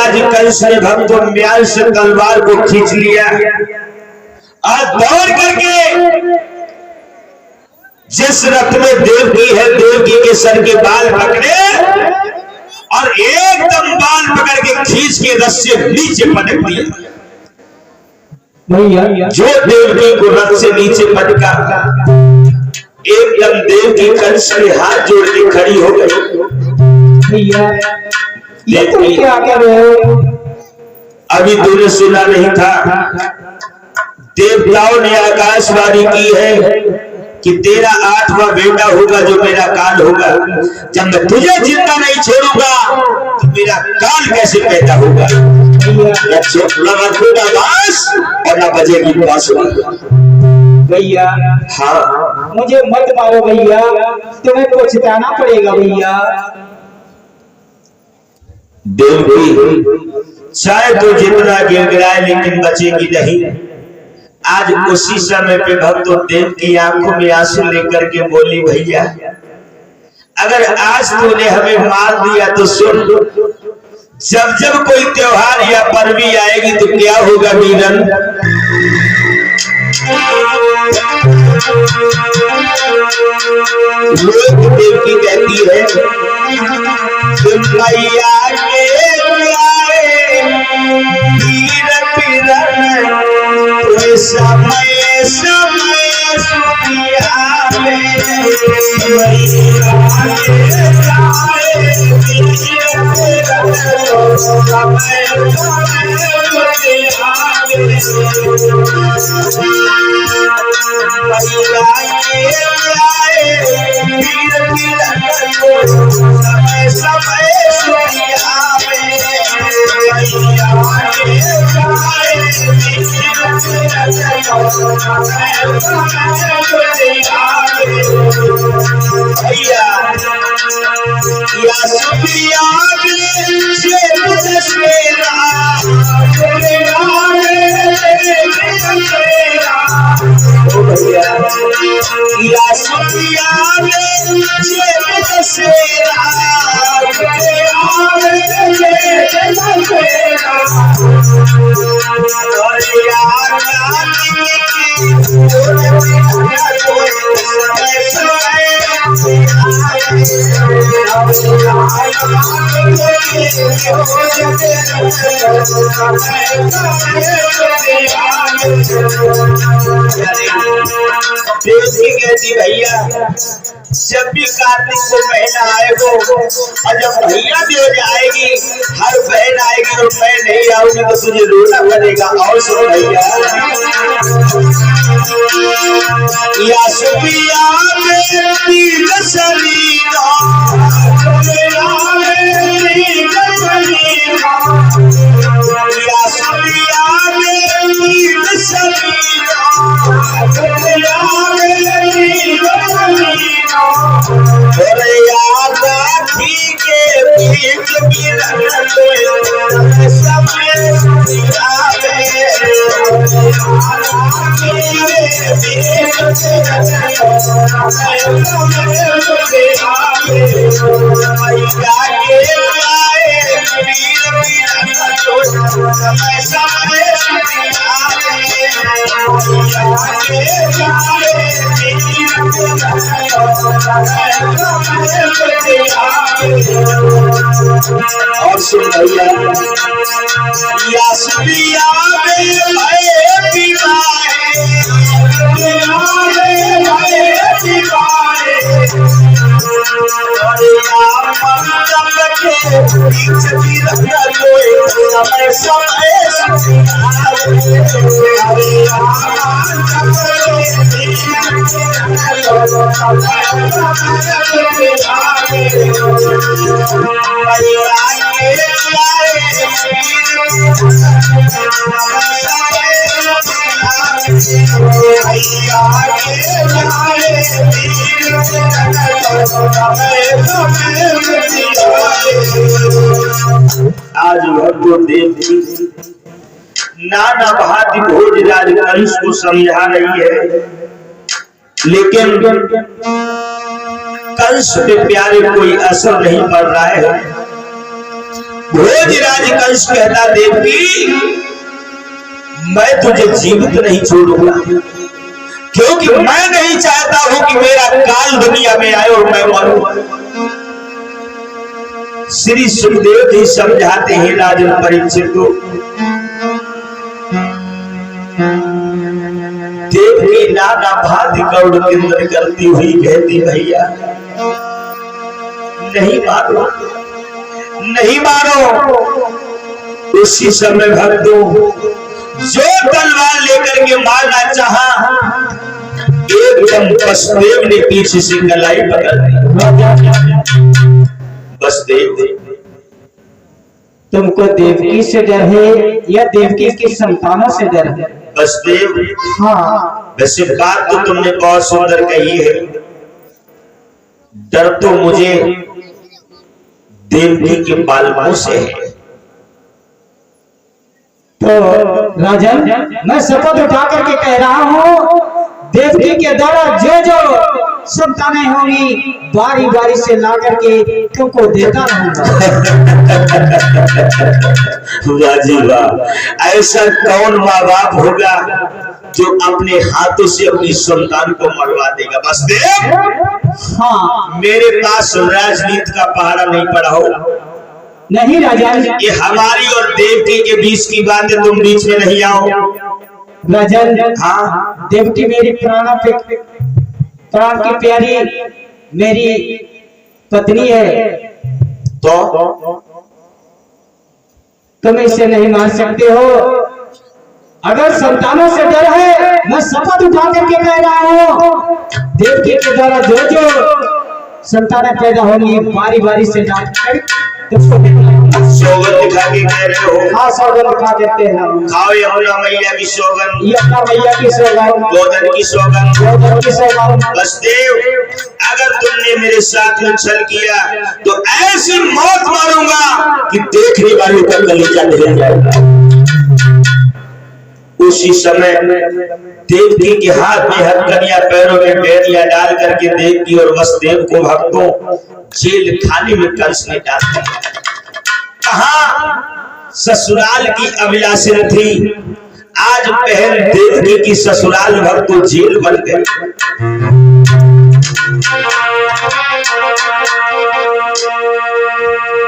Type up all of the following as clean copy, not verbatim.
आज कंस ने भक्तों म्याल से तलवार को खींच लिया और दौड़ करके जिस रथ में देवकी है देवकी के सर के बाल पकड़े और एकदम बाल पकड़ के खींच के रथ से नीचे पटक दिया। जो देवकी को रथ से नीचे पटका एकदम देवकी कंस के हाथ जोड़ के खड़ी हो गई। क्या कर रहे हो? अभी तूने सुना नहीं था, देवताओं ने आकाशवाणी की है कि तेरा 8वां बेटा होगा जो मेरा काल होगा। जब मैं तुझे जिंदा नहीं छोड़ूंगा तो मेरा काल कैसे पैदा होगा। न रखूंगा बांस और न बजेगी बांसुरी। भैया हाँ मुझे मत मारो भैया, तुम्हें पछताना पड़ेगा भैया। देवकी चाहे तो जितना गिड़गिड़ाए लेकिन बचेगी नहीं। आज उसी समय पे भक्तों देव की आंखों में आंसू लेकर के बोली, भैया अगर आज तूने हमें मार दिया तो सुन, जब जब कोई त्योहार या पर्व आएगी तो क्या होगा वीरन। लोग देवकी कहती है मैया के वीर पीरन तो समय समय सुनिया समय समय भैया या सुनिया या सुनिया कहती भैया जब भी कार्तिक को महीना आएगा और जब भैया देव आएगी, हर बहन आएगी और मैं नहीं आऊंगी तो तुझे रोना पड़ेगा। और सुनो भैया या सुपिया और सुन भैया या सुनिया आज भगवो देवकी नाना भांति भोजराज कंस को समझा रही है, लेकिन कंस के प्यारे कोई असर नहीं पड़ रहा है। भोजराज कंस कहता देवकी मैं तुझे जीवित नहीं छोड़ूंगा, क्योंकि मैं नहीं चाहता हूं कि मेरा काल दुनिया में आए और मैं मरूं। श्री सुखदेव जी समझाते हैं राजन परीक्षित को, देवकी नाना भांति गौड़ केंद्र करती हुई कहती भैया नहीं मारो, नहीं मारो। उसी समय भक्तों जो तलवार लेकर के मारना चाहा, एकदम वसुदेव ने पीछे से कलाई पकड़ दी। वसुदेव तुमको देवकी से डर है या देवकी की संतानों से डर है? वसुदेव हाँ, वैसे बात तो तुमने बहुत सुंदर कही है। डर तो मुझे देवकी के बालकों से है। तो राजन मैं शपथ उठा करके कह रहा हूँ, देवकी के द्वारा जो जो संतानें होंगी बारी बारी से ला करके तुमको देता रहूंगा। वाह जी वाह, ऐसा कौन माँ बाप होगा जो अपने हाथों से अपनी संतान को मरवा देगा? बस देव हाँ, मेरे पास राजनीति का पहाड़ा नहीं पड़ा हो। नहीं राजन, ये हमारी और देवकी के बीच की बात है, तुम बीच में नहीं आओ। राजन हाँ, देवकी मेरी प्राण की प्यारी मेरी पत्नी है, तो तुम इसे नहीं मार सकते हो। अगर संतानों से डर है, मैं शपथ उठा करके कह रहा हूँ, देवकी के द्वारा जो जो संतानें पैदा होंगी बारी बारी से डांट कर तुमको सौगंध दिखा के कह रहे हो? हाँ, सौगंध दिखा देते हैं। खाओ यमुना मैया की सौगंध, यमुना मैया की सौगंध, गोधन की सौगंध, गोधन की सौगंध। वसुदेव अगर तुमने मेरे साथ में छल किया तो ऐसी मौत मारूंगा कि देखने वालों का कलेजा निकल जाएगा। उसी समय देवकी के हाथ में हथकड़ियां, पैरों में बेड़ियां डाल करके देवकी और वसुदेव को भक्तों जेल खाने में कंस ने डाल दिया। कहा ससुराल की अभिलाषा थी, आज बहन देवकी की ससुराल भक्तों जेल बन गई।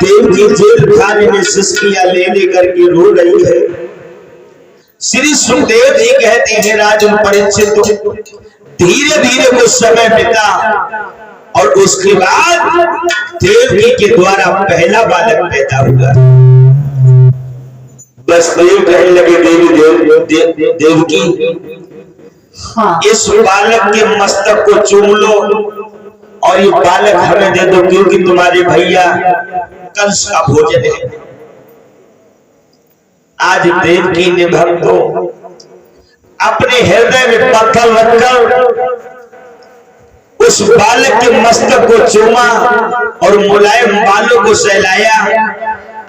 देवकी जेल खाने में सिसकियां ले लेकर के रो रही है। श्री सुखदेव जी कहते हैं राजन परीक्षित, धीरे धीरे कुछ समय बीता और उसके बाद देवकी के द्वारा पहला बालक पैदा हुआ। बस देव कहने लगे देवकी हाँ, इस बालक के मस्तक को चूम लो और ये बालक हमें दे दो, क्योंकि तुम्हारे भैया कंस का भोजन है। आज देवकी ने भक्तों अपने हृदय में पत्थर रखकर उस बालक के मस्तक को चूमा और मुलायम बालों को सहलाया।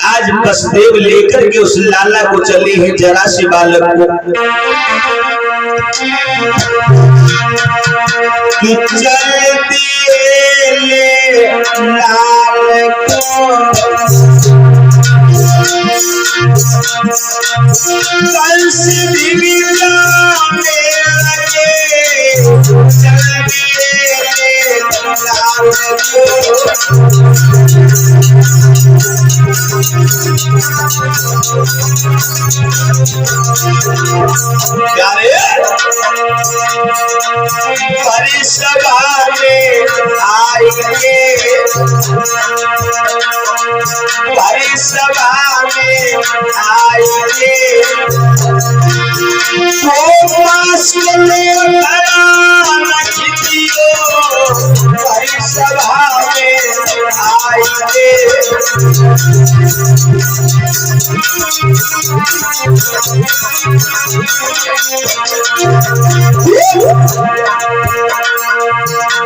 आज वसुदेव लेकर के उस लाला को चले हैं जरा से बालक को कि चलती ले लाल को कंस भी जाने लगे, चलती ले लाल को हरि सभा में आएंगे, हरि सभा में आएंगे, तो पास में हरि सभा में आएंगे।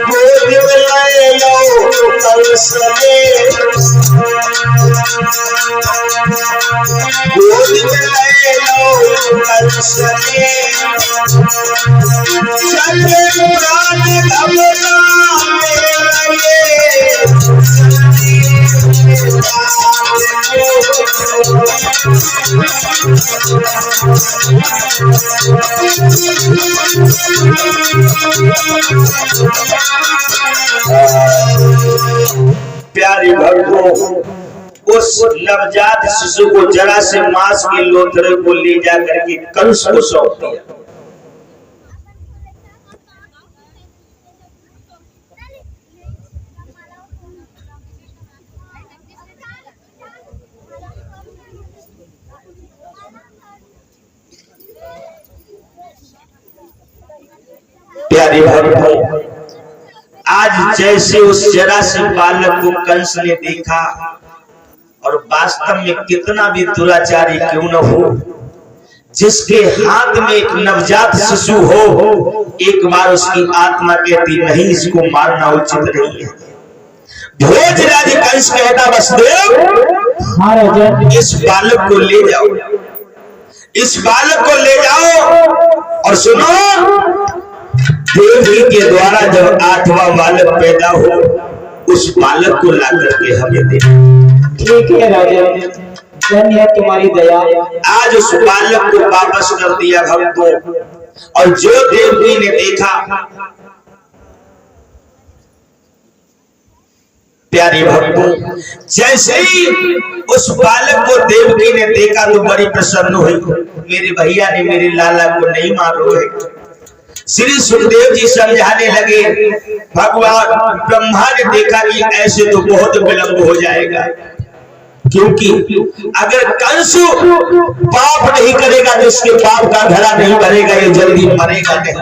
गोद में ले लो कंस ने, गोद में ले लो कंस ने, चले प्राण घबराने लगे, प्यारे भक्तों, उस नवजात शिशु को जरा से मांस के लोथड़े को ले जाकर के कंस को सौंप दिया। प्यारे भक्तों, आज जैसे उस जरा से बालक को कंस ने देखा, और वास्तव में कितना भी दुराचारी क्यों न हो, जिसके हाथ में एक नवजात शिशु हो, एक बार उसकी आत्मा कहती नहीं, इसको मारना उचित नहीं है। भोजराज कंस कहता वसुदेव, इस बालक को ले जाओ, इस बालक को ले जाओ, और सुनो, देवी के द्वारा जब 8वां बालक पैदा हो, उस बालक को ला करके हमें दे। ठीक है राजा, धन्य है तुम्हारी दया। आज उस बालक को वापस कर दिया भक्तों, और जो देवकी ने देखा, प्यारे भक्तों, जैसे ही उस बालक को देवकी ने देखा तो बड़ी प्रसन्न हुई। मेरे भैया ने मेरे लाला को नहीं मारो है। श्री सुखदेव जी समझाने लगे, भगवान ब्रह्मा ने देखा कि ऐसे तो बहुत विलंब हो जाएगा, क्योंकि अगर कंस पाप नहीं करेगा तो इसके पाप का घड़ा नहीं भरेगा, ये जल्दी मरेगा नहीं।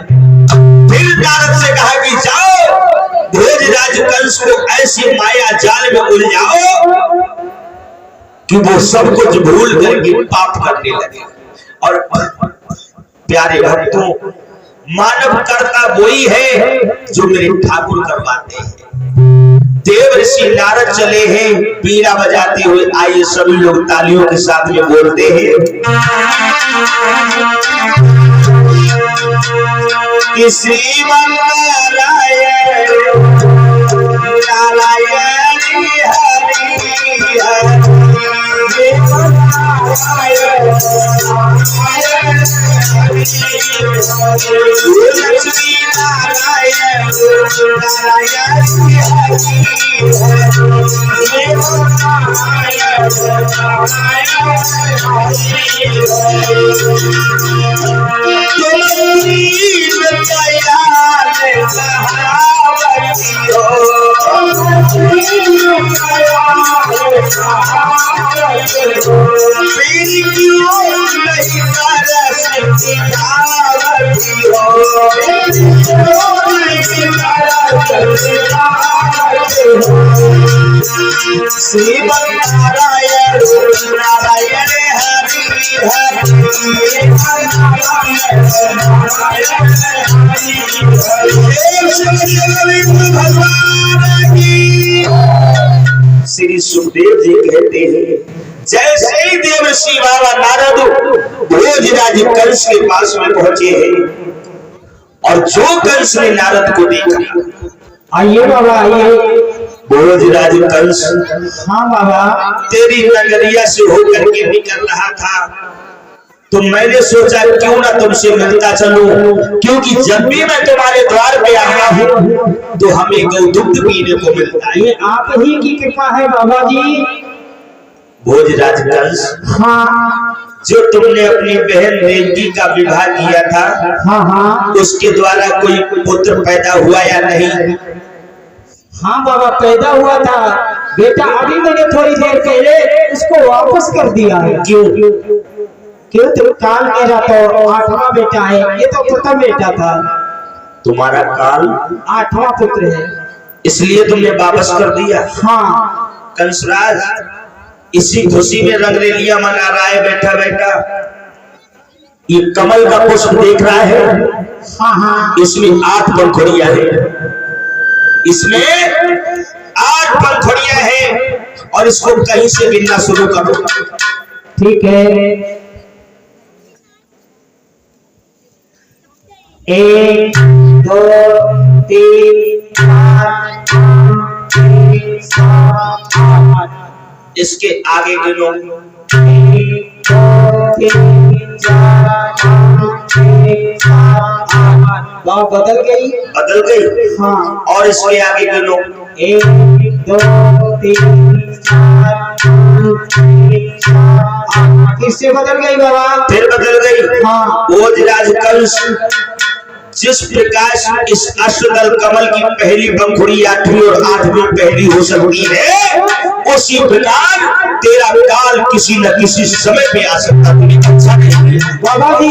फिर नारद से कहा कि जाओ, भोजराज कंस को ऐसी माया जाल में उलझाओ कि वो सब कुछ भूल करके पाप करने लगे। और प्यारे भक्तों, मानव करता वही है जो मेरे ठाकुर करवाते हैं। देव ऋषि नारद चले हैं बीड़ा बजाते हुए। आइए सभी लोग तालियों के साथ में बोलते हैं कि श्रीमन नारायण नारायण हरि हरि लक्ष्मी नारायण श्रीमन नारायण नारायण हरि हरि भगवान की। श्री सुखदेव जी कहते हैं, जैसे ही देव ऋषि बाबा नारद भोजराज कंस के पास में पहुंचे हैं, और जो कंस ने नारद को देखा, आइए बाबा आइए। भोजराज कंस, हाँ बाबा, तेरी नगरिया से होकर के निकल रहा था, तो मैंने सोचा क्यों ना तुमसे मिलता चलूं, क्योंकि जब भी मैं तुम्हारे द्वार पे आता हूँ तो हमें गौदुग्ध पीने को मिलता है। ये आप ही की कृपा है बाबा जी। भोजराज कंस, हाँ, जो तुमने अपनी बहन देवकी का विवाह किया था, हाँ हाँ, उसके द्वारा कोई पुत्र पैदा हुआ या नहीं? हाँ बाबा, पैदा हुआ था बेटा, अभी मैंने थोड़ी देर पहले उसको वापस कर दिया है। क्यों? क्यों? तो काल मेरा तो 8वां बेटा है, ये तो प्रथम बेटा था। तुम्हारा काल 8वां पुत्र है, इसलिए तुमने वापस कर दिया। हाँ। कंसराज इसी खुशी में रंगरेलियां मना रहा है बैठा बैठा। ये कमल का पुष्प देख रहा है, हाँ हाँ, इसमें 8 पंखुड़ियां हैं, इसमें 8 पंखुड़ियां हैं, और इसको कहीं से गिनना शुरू करो। ठीक है। 1 2 3 4 5 6 7 8। इसके आगे गिनो। बदल गई। बदल गई। हाँ। और इसके आगे के लोग 1 2 3 4 5 6 7 किससे बदल गई बाबा? फिर बदल गई। हाँ। भोजराज कंस जिस प्रकाश इस अश्वदल कमल की पहली पंखुड़ी 8वीं और 8वीं पहली हो सकती है, उसी प्रकार तेरा काल किसी न किसी समय पे आ सकता। तुम्हें अच्छा नहीं बाबा जी,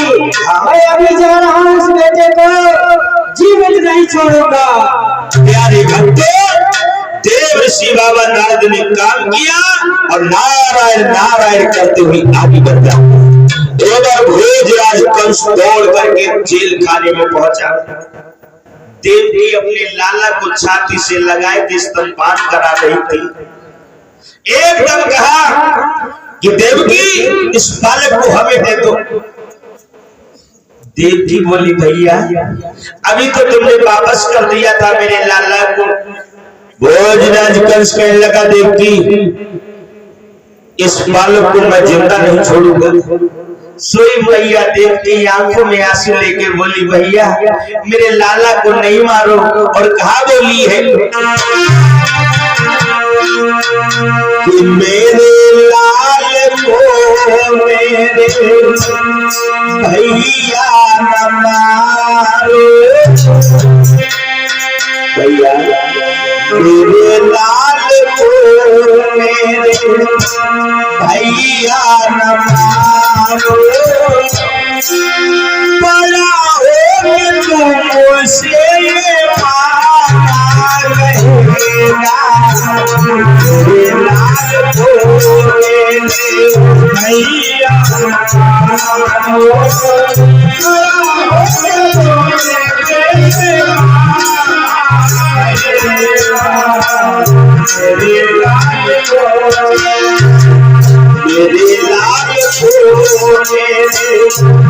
मैं अभी जा रहा हूँ उस बेटे को जीवित नहीं छोड़ूंगा। प्यारे भक्तों, देव ऋषि बाबा नारद ने काम किया और नारायण नारायण करते हुए आगे बढ़ गया। उधर भोजराज कंस दौड़ करके जेल खाने में पहुंचा। देवकी अपने लाला को छाती से लगाए थे, स्तनपान करा रही थी। एकदम कहा कि देवकी इस बालक को हमें दे दो। देवकी बोली भैया अभी तो तुमने वापस कर दिया था मेरे लाला को। भोजराज कंस कहने लगा देवकी इस बालक को मैं जिंदा नहीं छोड़ूंगा। सोई भैया देवकी आंखों में आंसू लेके बोली भैया मेरे लाला को नहीं मारो। और कहा बोली है कि मेरे लाल को मेरे भैया न मारो। भैया मेरे लाल को मेरे भैया न मारो। बड़ा हो तुमसे मारा रहेगा। मेरे लाल को मेरे भैया न मारो। मेरे लाल को मेरे लाल को मेरे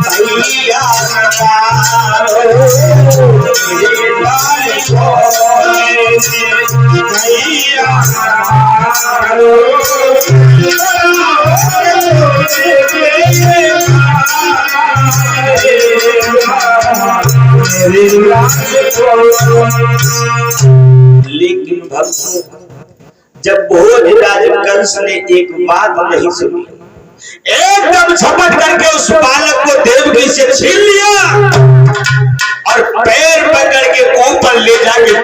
भैया न मारो। मेरे लाल को मेरे भैया न मारो। लेकिन भक्त जब भोजराज कंस ने एक बात नहीं सुनी, एकदम झपट करके उस बालक को देवकी से छीन लिया और पैर पकड़ के ऊपर ले जाके